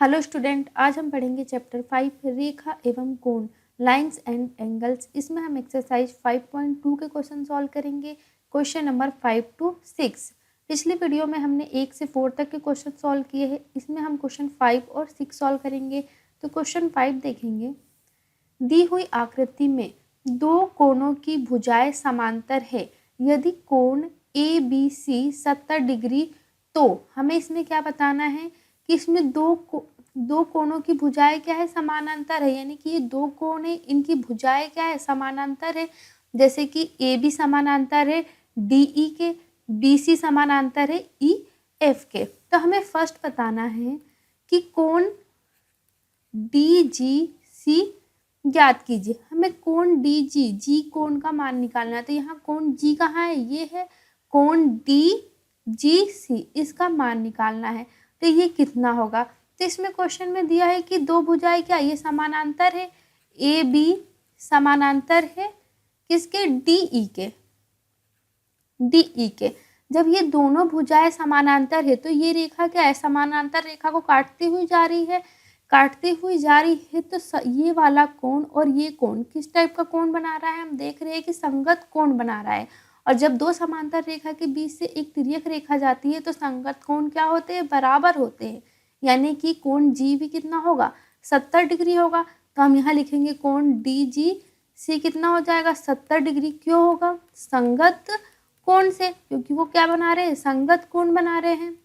Hello student, आज हम पढ़ेंगे चैप्टर 5 रेखा एवं कोण लाइंस एंड एंगल्स। इसमें हम एक्सरसाइज 5.2 के क्वेश्चन सॉल्व करेंगे। Question number 5 to 6। पिछली वीडियो में हमने 1 से 4 तक के क्वेश्चन सॉल्व किए हैं। इसमें हम क्वेश्चन 5 और 6 सॉल्व करेंगे। तो क्वेश्चन 5 देखेंगे। दी हुई आकृति में दो कोणों की भुजाएं समांतर है। यदि कोण ABC 70 डिग्री, तो हमें इसमें क्या बताना है कि इसमें दो कोणों की भुजाएं क्या है, समानांतर है। यानी कि ये दो कोण है, इनकी भुजाएं क्या है, समानांतर है। जैसे कि AB समानांतर है DE के, BC समानांतर है EF के। तो हमें फर्स्ट बताना है कि कोण DGC ज्ञात कीजिए। हमें कोण जी कोण का मान निकालना है। तो यहाँ कोण G कहाँ है, ये है। कोण DGC इसका मान निकालना है। तो ये कितना होगा। तो इसमें क्वेश्चन में दिया है कि दो भुजाएं क्या ये समानांतर है। AB समानांतर है किसके, DE के। जब ये दोनों भुजाएं समानांतर है तो ये रेखा क्या है, समानांतर रेखा को काटती हुई जा रही है। तो ये वाला कोण और ये कोण किस टाइप का कोण बना रहा है, हम देख रहे हैं कि संगत कोण बना रहा है। और जब दो समांतर रेखा के बीच से एक तिर्यक रेखा जाती है तो संगत कोण क्या होते हैं, बराबर होते हैं। यानी कि कोण जी भी कितना होगा, 70 डिग्री होगा। तो हम यहाँ लिखेंगे कोण DGC कितना हो जाएगा, 70 डिग्री। क्यों होगा, संगत कोण से, क्योंकि वो क्या बना रहे हैं, संगत कोण बना रहे हैं।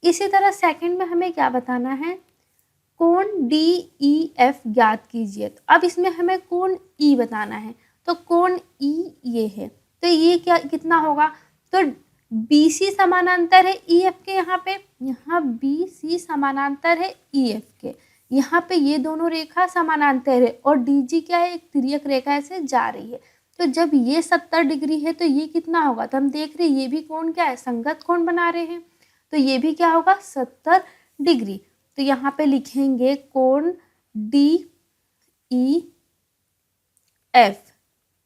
इसी तरह सेकंड में हमें क्या बताना है, कोण DEF ज्ञात कीजिए। तो अब इसमें हमें कोण E बताना है। तो कोण E ये है। तो ये क्या कितना होगा, तो BC समानांतर है EF के। यहाँ BC समानांतर है EF के। यहाँ पे ये दोनों रेखा समानांतर है और DG क्या है, एक तिर्यक रेखा ऐसे जा रही है। तो जब ये 70 डिग्री है तो ये कितना होगा, तो हम देख रहे हैं ये भी कोण क्या है, संगत कोण बना रहे हैं। तो ये भी क्या होगा, 70 डिग्री। तो यहाँ पे लिखेंगे कोण DEF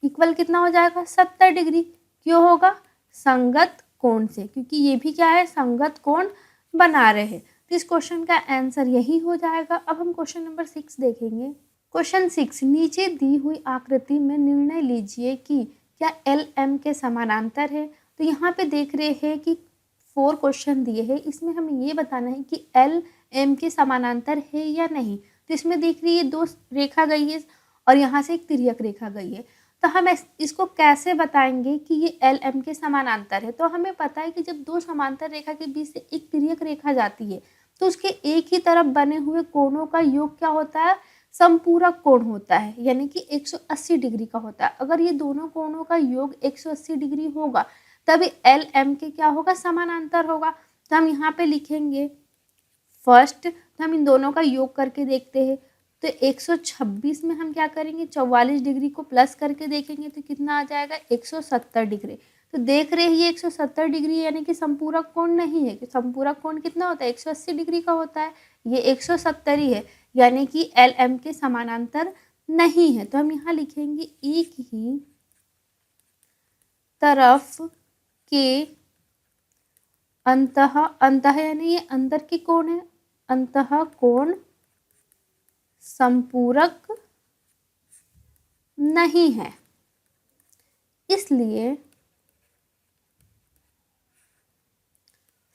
इक्वल कितना हो जाएगा, 70 डिग्री। क्यों होगा, संगत कोण से, क्योंकि ये भी क्या है, संगत कोण बना रहे हैं। तो इस क्वेश्चन का आंसर यही हो जाएगा। अब हम क्वेश्चन नंबर 6 देखेंगे। क्वेश्चन 6, नीचे दी हुई आकृति में निर्णय लीजिए कि क्या LM के समानांतर है। तो यहाँ पे देख रहे हैं कि 4 क्वेश्चन दिए हैं। इसमें हमें ये बताना है कि LM के समानांतर है या नहीं। तो इसमें देख रही है दो रेखा गई है और यहाँ से एक तिर्यक रेखा गई है। तो हम इसको कैसे बताएंगे कि ये LM के समानांतर है। तो हमें पता है कि जब दो समांतर रेखा के बीच से एक तिर्यक रेखा जाती है तो उसके एक ही तरफ बने हुए कोणों का योग क्या होता है, संपूरक कोण होता है। यानी कि 180 डिग्री का होता है। अगर ये दोनों कोणों का योग 180 डिग्री होगा तभी LM के क्या होगा, समानांतर होगा। तो हम यहाँ पे लिखेंगे फर्स्ट, तो हम इन दोनों का योग करके देखते हैं। तो 126 में हम क्या करेंगे, 44 डिग्री को प्लस करके देखेंगे तो कितना आ जाएगा, 170 डिग्री। तो देख रहे हैं ये 170 डिग्री यानी कि संपूरक कोण नहीं है। कि संपूरक कोण कितना होता है, 180 डिग्री का होता है। ये 170 ही है, यानी कि LM के समानांतर नहीं है। तो हम यहाँ लिखेंगे एक ही तरफ के अंतः यानी ये अंदर की कोण है, अंतः कोण संपूरक नहीं है, इसलिए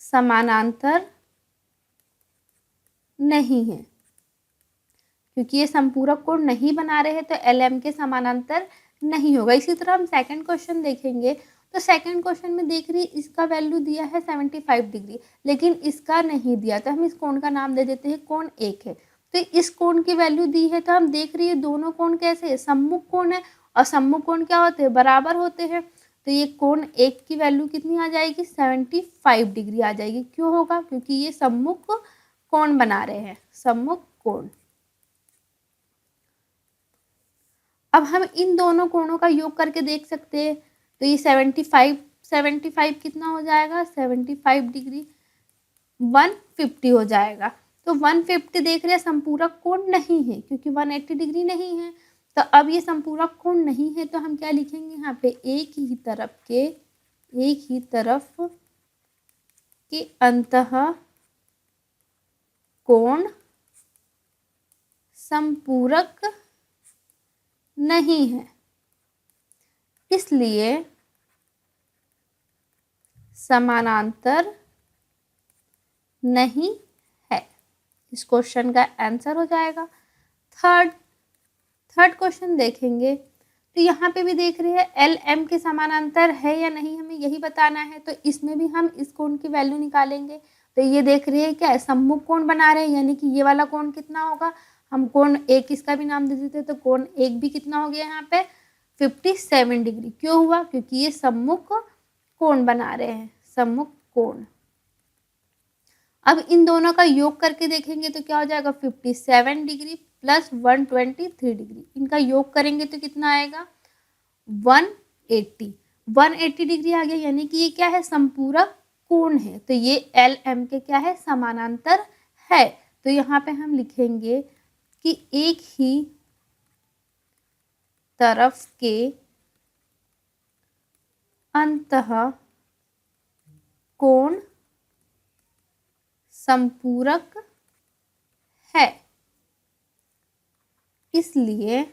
समानांतर नहीं है। क्योंकि ये संपूरक कोण नहीं बना रहे हैं तो LM के समानांतर नहीं होगा। इसी तरह हम सेकंड क्वेश्चन देखेंगे। तो सेकंड क्वेश्चन में देख रही इसका वैल्यू दिया है 75 डिग्री, लेकिन इसका नहीं दिया। तो हम इस कोण का नाम दे देते हैं कोण 1 है। तो इस कोण की वैल्यू दी है। तो हम देख रही है दोनों कोण कैसे है, सम्मुख कोण है। और सम्मुख कोण क्या होते हैं, बराबर होते हैं। तो ये कोण 1 की वैल्यू कितनी आ जाएगी, 75 डिग्री आ जाएगी। क्यों होगा, क्योंकि ये सम्मुख कोण बना रहे हैं, सम्मुख कोण। अब हम इन दोनों कोणों का योग करके देख सकते हैं। तो ये 75 कितना हो जाएगा, 75 डिग्री 150 हो जाएगा। तो 150 देख रहे हैं संपूरक कोण नहीं है, क्योंकि 180 डिग्री नहीं है। तो अब ये संपूरक कोण नहीं है तो हम क्या लिखेंगे, यहाँ पे एक ही तरफ के अंतः कोण संपूरक नहीं है, इसलिए समानांतर नहीं है। इस क्वेश्चन का आंसर हो जाएगा। थर्ड क्वेश्चन देखेंगे तो यहाँ पे भी देख रहे हैं एल एम के समानांतर है या नहीं, हमें यही बताना है। तो इसमें भी हम इस कोण की वैल्यू निकालेंगे। तो ये देख रहे हैं क्या है, सम्मुख कोण बना रहे हैं, यानी कि ये वाला कोण कितना होगा, हम कोण एक इसका भी नाम दे देते तो कोण एक भी कितना हो गया यहाँ पे 57 डिग्री। क्यों हुआ, क्योंकि ये सम्मुख कोण बना रहे हैं, सम्मुख कोण। अब इन दोनों का योग करके देखेंगे तो क्या हो जाएगा 57 डिग्री प्लस 123 डिग्री, इनका योग करेंगे तो कितना आएगा 180 डिग्री आ गया, यानी कि ये क्या है संपूरक कोण है। तो ये एल एम के क्या है समानांतर है। तो यहाँ पे हम लिखेंगे कि एक ही तरफ के अंतः कोण संपूरक है, इसलिए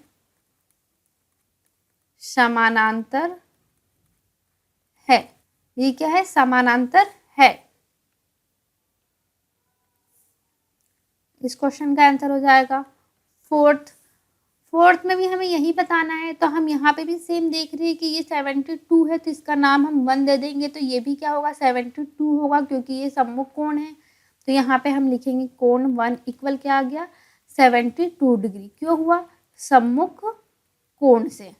समानांतर है। ये क्या है समानांतर है। इस क्वेश्चन का आंसर हो जाएगा। फोर्थ में भी हमें यही बताना है। तो हम यहाँ पे भी सेम देख रहे हैं कि ये 72 है, तो इसका नाम हम 1 दे देंगे। तो ये भी क्या होगा 72 होगा, क्योंकि ये सम्मुख कोण है। तो यहाँ पे हम लिखेंगे कोण 1 इक्वल क्या आ गया 72 डिग्री। क्यों हुआ, सम्मुख कोण से।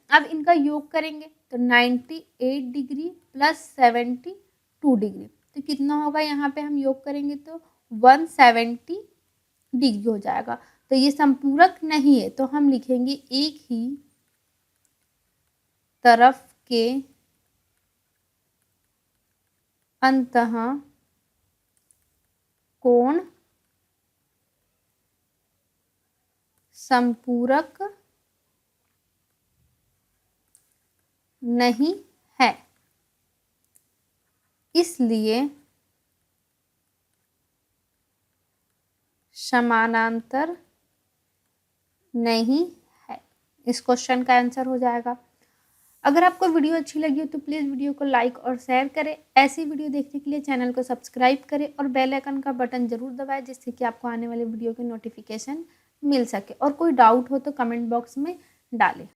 अब इनका योग करेंगे तो 98 डिग्री प्लस 72 डिग्री, तो कितना होगा, यहाँ पे हम योग करेंगे तो 170 डिग्री हो जाएगा। तो ये संपूरक नहीं है, तो हम लिखेंगे एक ही तरफ के अंतः कोण संपूरक नहीं है, इसलिए समानांतर नहीं है। इस क्वेश्चन का आंसर हो जाएगा। अगर आपको वीडियो अच्छी लगी हो तो प्लीज़ वीडियो को लाइक और शेयर करें। ऐसी वीडियो देखने के लिए चैनल को सब्सक्राइब करें और बेल आइकन का बटन जरूर दबाएं, जिससे कि आपको आने वाले वीडियो की नोटिफिकेशन मिल सके। और कोई डाउट हो तो कमेंट बॉक्स में डालें।